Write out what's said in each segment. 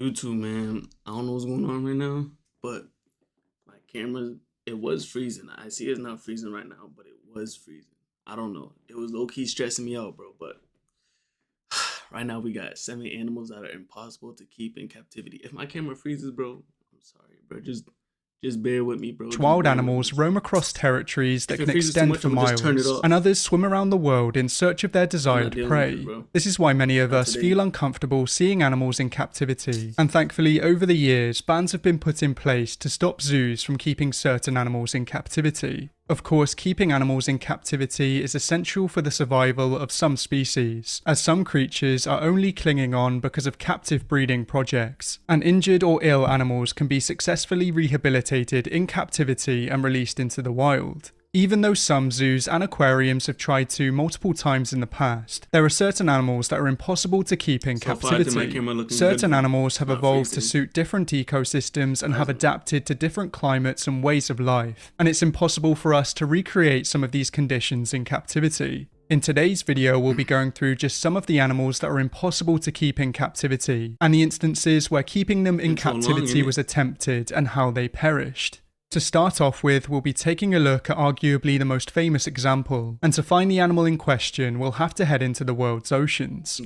YouTube, man. I don't know what's going on right now, but my camera, it was freezing. I see it's not freezing right now, but it was freezing. I don't know. It was low key stressing me out, bro. But right now we got 70 animals that are impossible to keep in captivity. If my camera freezes, bro, I'm sorry, bro. Just bear with me, bro. Wild animals roam across territories that can extend for miles, and others swim around the world in search of their desired prey. This is why many of us feel uncomfortable seeing animals in captivity, and thankfully over the years bans have been put in place to stop zoos from keeping certain animals in captivity. Of course, keeping animals in captivity is essential for the survival of some species, as some creatures are only clinging on because of captive breeding projects, and injured or ill animals can be successfully rehabilitated in captivity and released into the wild. Even though some zoos and aquariums have tried to multiple times in the past, there are certain animals that are impossible to keep in captivity. Certain animals have evolved to suit different ecosystems and have adapted to different climates and ways of life, and it's impossible for us to recreate some of these conditions in captivity. In today's video, we'll be going through just some of the animals that are impossible to keep in captivity, and the instances where keeping them in captivity was attempted and how they perished. To start off with, we'll be taking a look at arguably the most famous example, and to find the animal in question, we'll have to head into the world's oceans.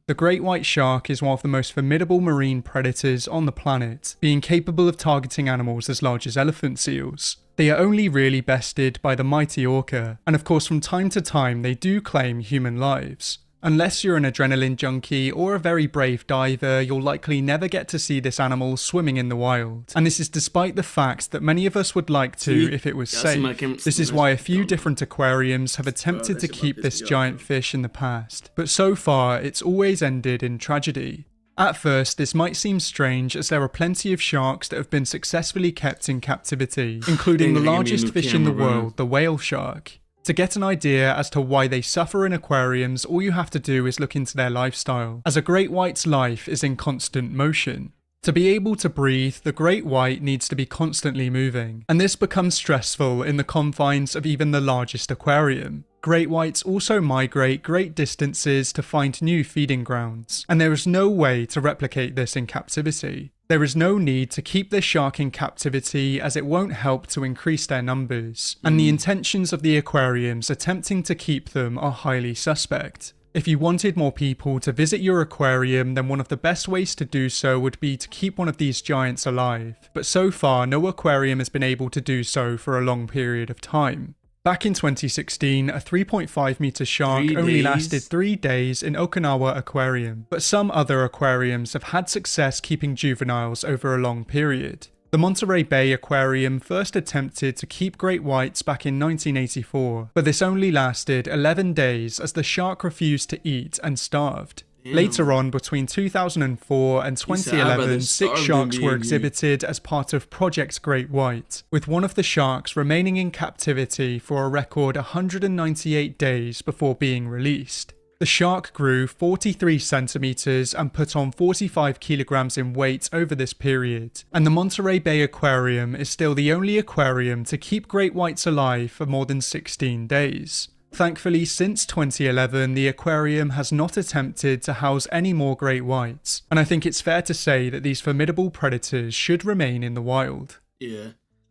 The great white shark is one of the most formidable marine predators on the planet, being capable of targeting animals as large as elephant seals. They are only really bested by the mighty orca, and of course from time to time they do claim human lives. Unless you're an adrenaline junkie or a very brave diver, you'll likely never get to see this animal swimming in the wild. And this is despite the fact that many of us would like to if it was safe. This is why a few different aquariums have attempted to keep this giant fish in the past, but so far it's always ended in tragedy. At first, this might seem strange as there are plenty of sharks that have been successfully kept in captivity, including the largest fish in the world, the whale shark. To get an idea as to why they suffer in aquariums, all you have to do is look into their lifestyle, as a great white's life is in constant motion. To be able to breathe, the great white needs to be constantly moving, and this becomes stressful in the confines of even the largest aquarium. Great whites also migrate great distances to find new feeding grounds, and there is no way to replicate this in captivity. There is no need to keep this shark in captivity as it won't help to increase their numbers, and the intentions of the aquariums attempting to keep them are highly suspect. If you wanted more people to visit your aquarium, then one of the best ways to do so would be to keep one of these giants alive, but so far no aquarium has been able to do so for a long period of time. Back in 2016, a 3.5 meter shark only lasted 3 days in Okinawa Aquarium, but some other aquariums have had success keeping juveniles over a long period. The Monterey Bay Aquarium first attempted to keep great whites back in 1984, but this only lasted 11 days as the shark refused to eat and starved. Later on, between 2004 and 2011, 6 sharks were exhibited as part of Project Great White, with one of the sharks remaining in captivity for a record 198 days before being released. The shark grew 43 centimeters and put on 45 kilograms in weight over this period, and the Monterey Bay Aquarium is still the only aquarium to keep great whites alive for more than 16 days. Thankfully, since 2011, the aquarium has not attempted to house any more great whites, and I think it's fair to say that these formidable predators should remain in the wild.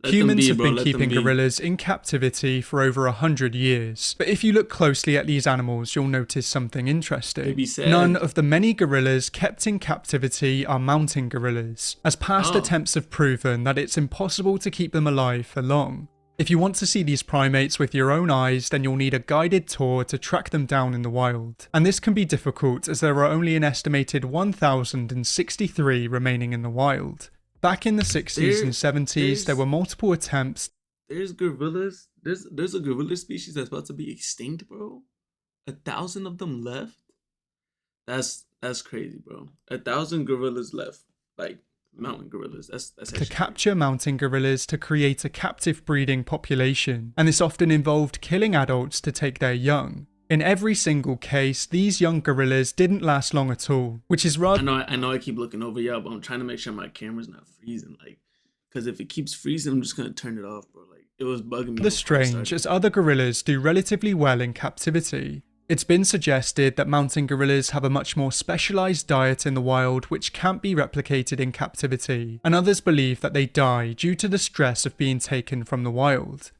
Humans have been keeping gorillas in captivity for over 100 years, but if you look closely at these animals, you'll notice something interesting. None of the many gorillas kept in captivity are mountain gorillas, as past attempts have proven that it's impossible to keep them alive for long. If you want to see these primates with your own eyes, then you'll need a guided tour to track them down in the wild. And this can be difficult as there are only an estimated 1,063 remaining in the wild. Back in the 60s and 70s, there were multiple attempts. There's gorillas. There's a gorilla species that's about to be extinct, bro. 1,000 of them left. That's crazy, bro. 1,000 gorillas left. Like, mountain gorillas. That's to capture mountain gorillas to create a captive breeding population, and this often involved killing adults to take their young. In every single case, these young gorillas didn't last long at all, which is rather... I know I keep looking over y'all, but I'm trying to make sure my camera's not freezing, like, because if it keeps freezing, I'm just gonna turn it off, bro. Like, it was bugging me. The strange, as other gorillas do relatively well in captivity. It's been suggested that mountain gorillas have a much more specialized diet in the wild which can't be replicated in captivity, and others believe that they die due to the stress of being taken from the wild.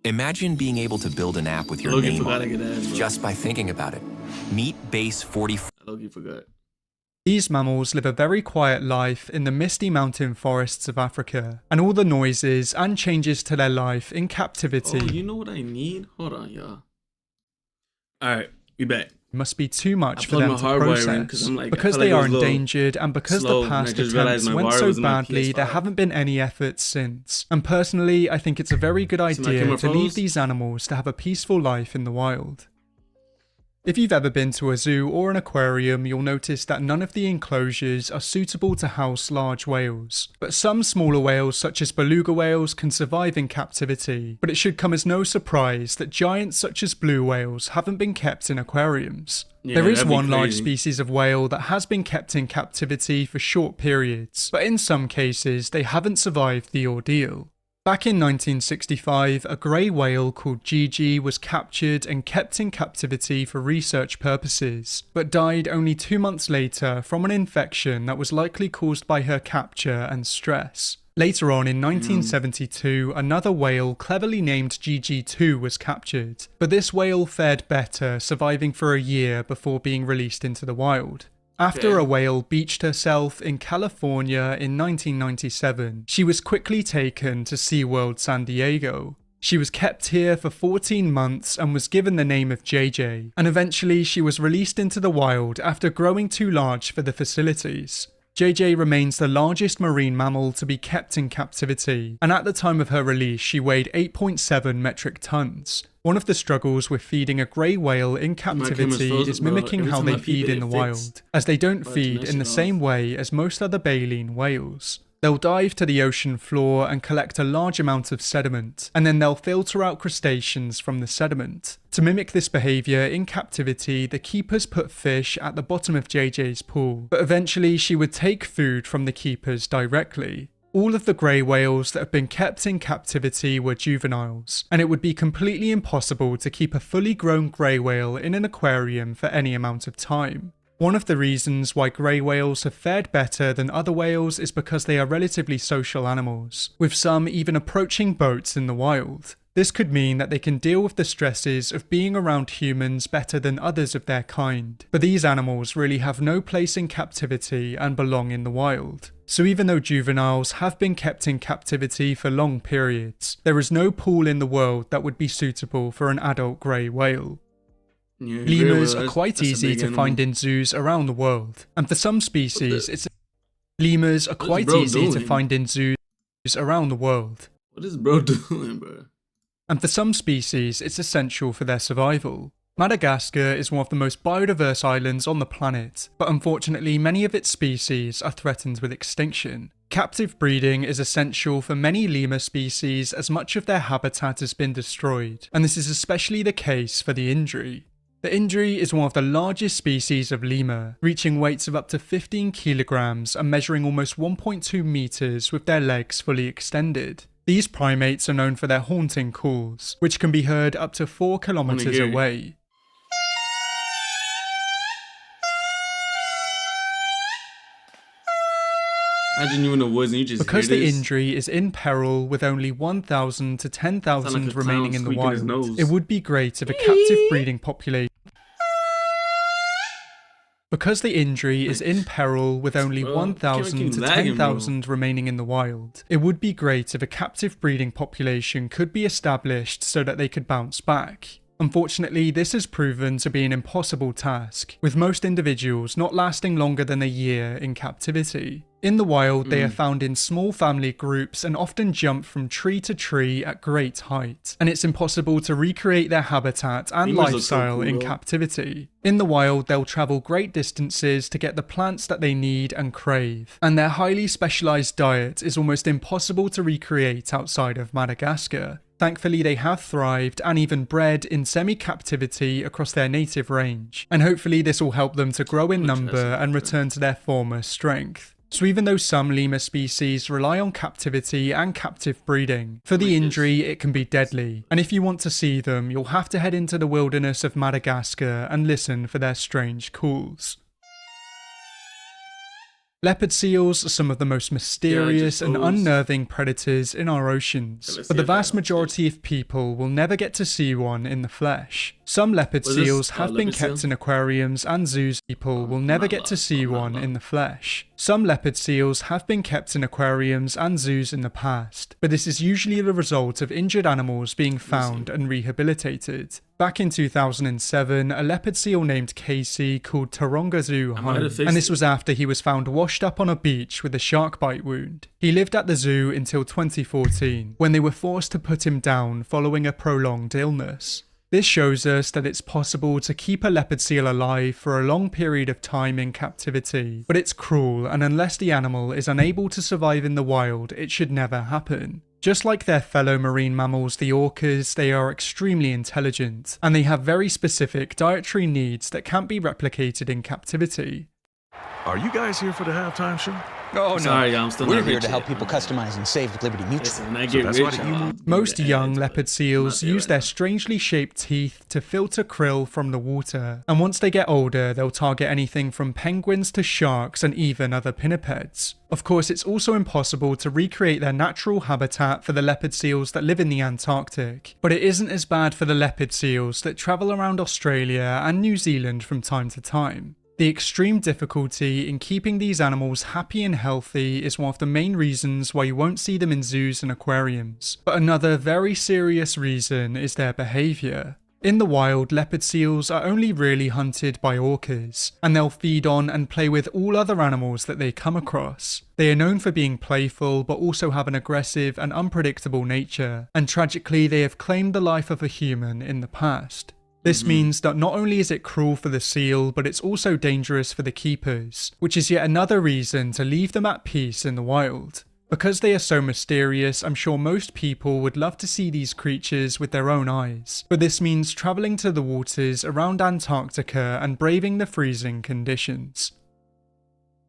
Imagine being able to build an app with your name on it just by thinking about it. Meet Base 44. Loki forgot. These mammals live a very quiet life in the misty mountain forests of Africa, and all the noises and changes to their life in captivity. Oh, you know what I need? Hold on, y'all. Alright, we back. Must be too much for them to process, because they are endangered and because the past attempts went so badly there haven't been any efforts since. And personally, I think it's a very good idea to leave these animals to have a peaceful life in the wild. If you've ever been to a zoo or an aquarium, you'll notice that none of the enclosures are suitable to house large whales. But some smaller whales such as beluga whales can survive in captivity, but it should come as no surprise that giants such as blue whales haven't been kept in aquariums. There is one large species of whale that has been kept in captivity for short periods, but in some cases they haven't survived the ordeal. Back in 1965, a grey whale called Gigi was captured and kept in captivity for research purposes, but died only 2 months later from an infection that was likely caused by her capture and stress. Later on in 1972, another whale cleverly named Gigi2 was captured, but this whale fared better, surviving for a year before being released into the wild. After a whale beached herself in California in 1997, she was quickly taken to SeaWorld San Diego. She was kept here for 14 months and was given the name of JJ, and eventually she was released into the wild after growing too large for the facilities. JJ remains the largest marine mammal to be kept in captivity, and at the time of her release she weighed 8.7 metric tons. One of the struggles with feeding a grey whale in captivity is mimicking how they feed in the wild, as they don't feed in the same way as most other baleen whales. They'll dive to the ocean floor and collect a large amount of sediment, and then they'll filter out crustaceans from the sediment. To mimic this behaviour in captivity, the keepers put fish at the bottom of JJ's pool, but eventually she would take food from the keepers directly. All of the grey whales that have been kept in captivity were juveniles, and it would be completely impossible to keep a fully grown grey whale in an aquarium for any amount of time. One of the reasons why grey whales have fared better than other whales is because they are relatively social animals, with some even approaching boats in the wild. This could mean that they can deal with the stresses of being around humans better than others of their kind, but these animals really have no place in captivity and belong in the wild. So even though juveniles have been kept in captivity for long periods, there is no pool in the world that would be suitable for an adult grey whale. Lemurs are quite easy to find in zoos around the world, and for some species lemurs are quite easy to find in zoos around the world. What is bro doing, bro? And for some species, it's essential for their survival. Madagascar is one of the most biodiverse islands on the planet, but unfortunately many of its species are threatened with extinction. Captive breeding is essential for many lemur species as much of their habitat has been destroyed, and this is especially the case for the indri. The indri is one of the largest species of lemur, reaching weights of up to 15 kilograms and measuring almost 1.2 meters with their legs fully extended. These primates are known for their haunting calls, which can be heard up to 4 kilometers away. Imagine you in the woods and you just because the indri is in peril with only 1,000 to 10,000 remaining in the wild, it would be great if a captive breeding population Because the indri is in peril with only 1,000 to 10,000 remaining in the wild, it would be great if a captive breeding population could be established so that they could bounce back. Unfortunately, this has proven to be an impossible task, with most individuals not lasting longer than a year in captivity. In the wild, they are found in small family groups and often jump from tree to tree at great height, and it's impossible to recreate their habitat and lifestyle in captivity. In the wild, they'll travel great distances to get the plants that they need and crave, and their highly specialized diet is almost impossible to recreate outside of Madagascar. Thankfully, they have thrived and even bred in semi-captivity across their native range, and hopefully this will help them to grow in number and return to their former strength. So even though some lemur species rely on captivity and captive breeding, for the injury it can be deadly, and if you want to see them, you'll have to head into the wilderness of Madagascar and listen for their strange calls. Leopard seals are some of the most mysterious and unnerving predators in our oceans, but the vast majority of people will never get to see one in the flesh. Some leopard seals have been kept in aquariums and zoos. People will never get to see one in the flesh. Some leopard seals have been kept in aquariums and zoos in the past, but this is usually the result of injured animals being found and rehabilitated. Back in 2007, a leopard seal named Casey called Taronga Zoo home, and this was after he was found washed up on a beach with a shark bite wound. He lived at the zoo until 2014, when they were forced to put him down following a prolonged illness. This shows us that it's possible to keep a leopard seal alive for a long period of time in captivity, but it's cruel, and unless the animal is unable to survive in the wild, it should never happen. Just like their fellow marine mammals, the orcas, they are extremely intelligent, and they have very specific dietary needs that can't be replicated in captivity. Are you guys here for the halftime show? Oh, no. Sorry, I'm still We're here to help people customize and save Liberty Mutual. Most young leopard seals use their strangely shaped teeth to filter krill from the water, and once they get older, they'll target anything from penguins to sharks and even other pinnipeds. Of course, it's also impossible to recreate their natural habitat for the leopard seals that live in the Antarctic, but it isn't as bad for the leopard seals that travel around Australia and New Zealand from time to time. The extreme difficulty in keeping these animals happy and healthy is one of the main reasons why you won't see them in zoos and aquariums. But another very serious reason is their behaviour. In the wild, leopard seals are only really hunted by orcas, and they'll feed on and play with all other animals that they come across. They are known for being playful, but also have an aggressive and unpredictable nature, and tragically they have claimed the life of a human in the past. This means that not only is it cruel for the seal, but it's also dangerous for the keepers, which is yet another reason to leave them at peace in the wild. Because they are so mysterious, I'm sure most people would love to see these creatures with their own eyes, but this means travelling to the waters around Antarctica and braving the freezing conditions.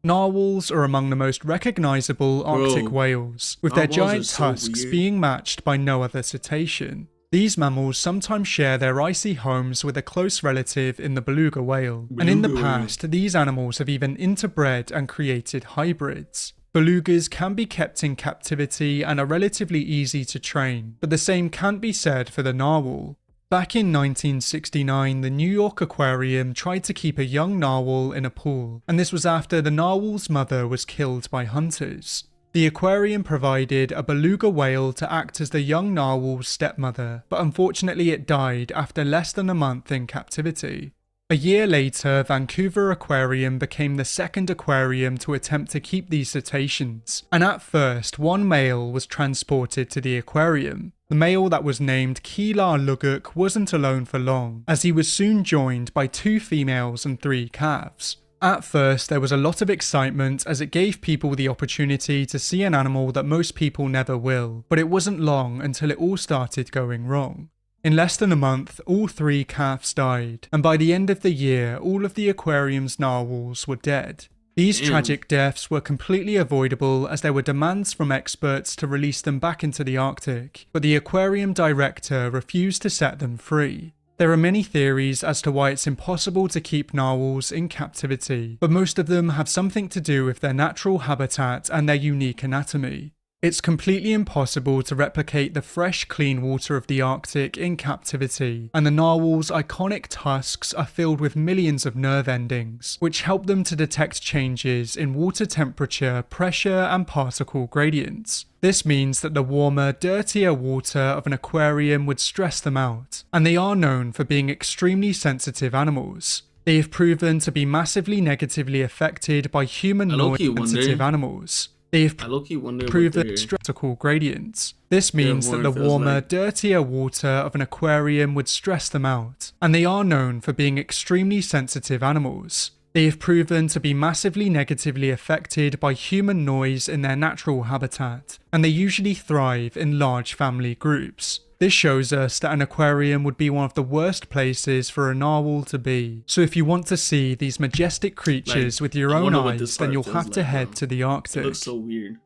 Narwhals are among the most recognisable Arctic whales, with their giant tusks being matched by no other cetacean. These mammals sometimes share their icy homes with a close relative in the beluga whale, and in the past, these animals have even interbred and created hybrids. Belugas can be kept in captivity and are relatively easy to train, but the same can't be said for the narwhal. Back in 1969, the New York Aquarium tried to keep a young narwhal in a pool, and this was after the narwhal's mother was killed by hunters. The aquarium provided a beluga whale to act as the young narwhal's stepmother, but unfortunately it died after less than a month in captivity. A year later, Vancouver Aquarium became the second aquarium to attempt to keep these cetaceans, and at first one male was transported to the aquarium. The male that was named Kilar Luguk wasn't alone for long, as he was soon joined by 2 females and 3 calves. At first, there was a lot of excitement as it gave people the opportunity to see an animal that most people never will, but it wasn't long until it all started going wrong. In less than a month, all 3 calves died, and by the end of the year, all of the aquarium's narwhals were dead. These tragic deaths were completely avoidable as there were demands from experts to release them back into the Arctic, but the aquarium director refused to set them free. There are many theories as to why it's impossible to keep narwhals in captivity, but most of them have something to do with their natural habitat and their unique anatomy. It's completely impossible to replicate the fresh, clean water of the Arctic in captivity, and the narwhal's iconic tusks are filled with millions of nerve endings, which help them to detect changes in water temperature, pressure, and particle gradients. This means that the warmer, dirtier water of an aquarium would stress them out, and they are known for being extremely sensitive animals. They have proven to be massively negatively affected by human noise-sensitive animals. They have proven particle gradients. This means that the warmer, dirtier water of an aquarium would stress them out, and they are known for being extremely sensitive animals. They have proven to be massively negatively affected by human noise in their natural habitat, and they usually thrive in large family groups. This shows us that an aquarium would be one of the worst places for a narwhal to be. So if you want to see these majestic creatures with your own eyes, then you'll have to head to the Arctic. It looks so weird.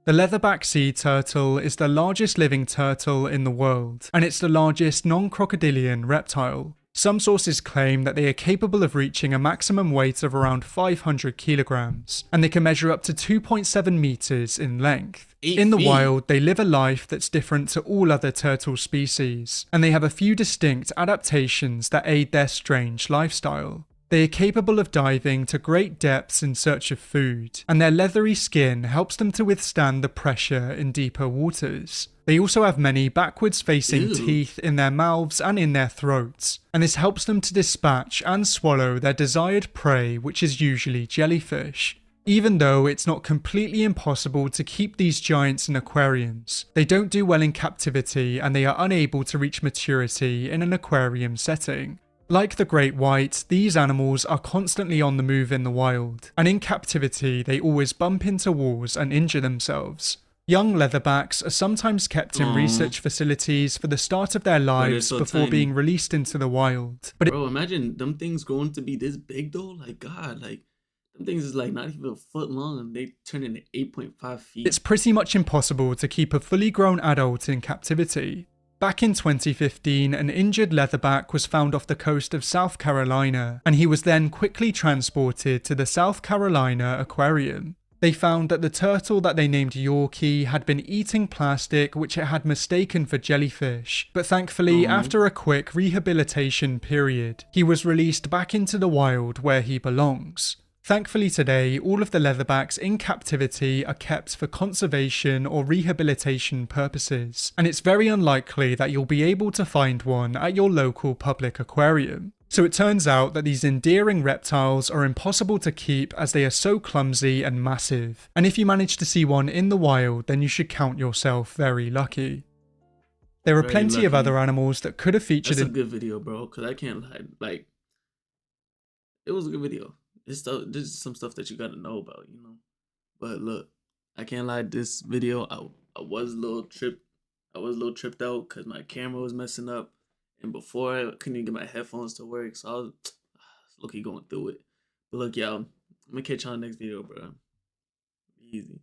The leatherback sea turtle is the largest living turtle in the world, and it's the largest non-crocodilian reptile. Some sources claim that they are capable of reaching a maximum weight of around 500 kilograms, and they can measure up to 2.7 meters in length. In the wild, they live a life that's different to all other turtle species, and they have a few distinct adaptations that aid their strange lifestyle. They are capable of diving to great depths in search of food, and their leathery skin helps them to withstand the pressure in deeper waters. They also have many backwards-facing teeth in their mouths and in their throats, and this helps them to dispatch and swallow their desired prey, which is usually jellyfish. Even though it's not completely impossible to keep these giants in aquariums, they don't do well in captivity and they are unable to reach maturity in an aquarium setting. Like the great white, these animals are constantly on the move in the wild, and in captivity they always bump into walls and injure themselves. Young leatherbacks are sometimes kept in research facilities for the start of their lives before being released into the wild. But bro, imagine them things growing to be this big though. Like God, like them things is like not even a foot long and they turn into 8.5 feet. It's pretty much impossible to keep a fully grown adult in captivity. Back in 2015, an injured leatherback was found off the coast of South Carolina, and he was then quickly transported to the South Carolina Aquarium. They found that the turtle that they named Yorkie had been eating plastic which it had mistaken for jellyfish, but thankfully after a quick rehabilitation period, he was released back into the wild where he belongs. Thankfully today, all of the leatherbacks in captivity are kept for conservation or rehabilitation purposes, and it's very unlikely that you'll be able to find one at your local public aquarium. So it turns out that these endearing reptiles are impossible to keep as they are so clumsy and massive, and if you manage to see one in the wild, then you should count yourself very lucky. There are plenty of other animals that could have featured That's a good video, bro, because I can't lie. Like, it was a good video. This is some stuff that you gotta know about, you know. But look, I can't lie. This video, I was a little tripped tripped out because my camera was messing up, and before I couldn't even get my headphones to work, so I was low-key going through it. But look, y'all, I'm gonna catch y'all in the next video, bro. Easy.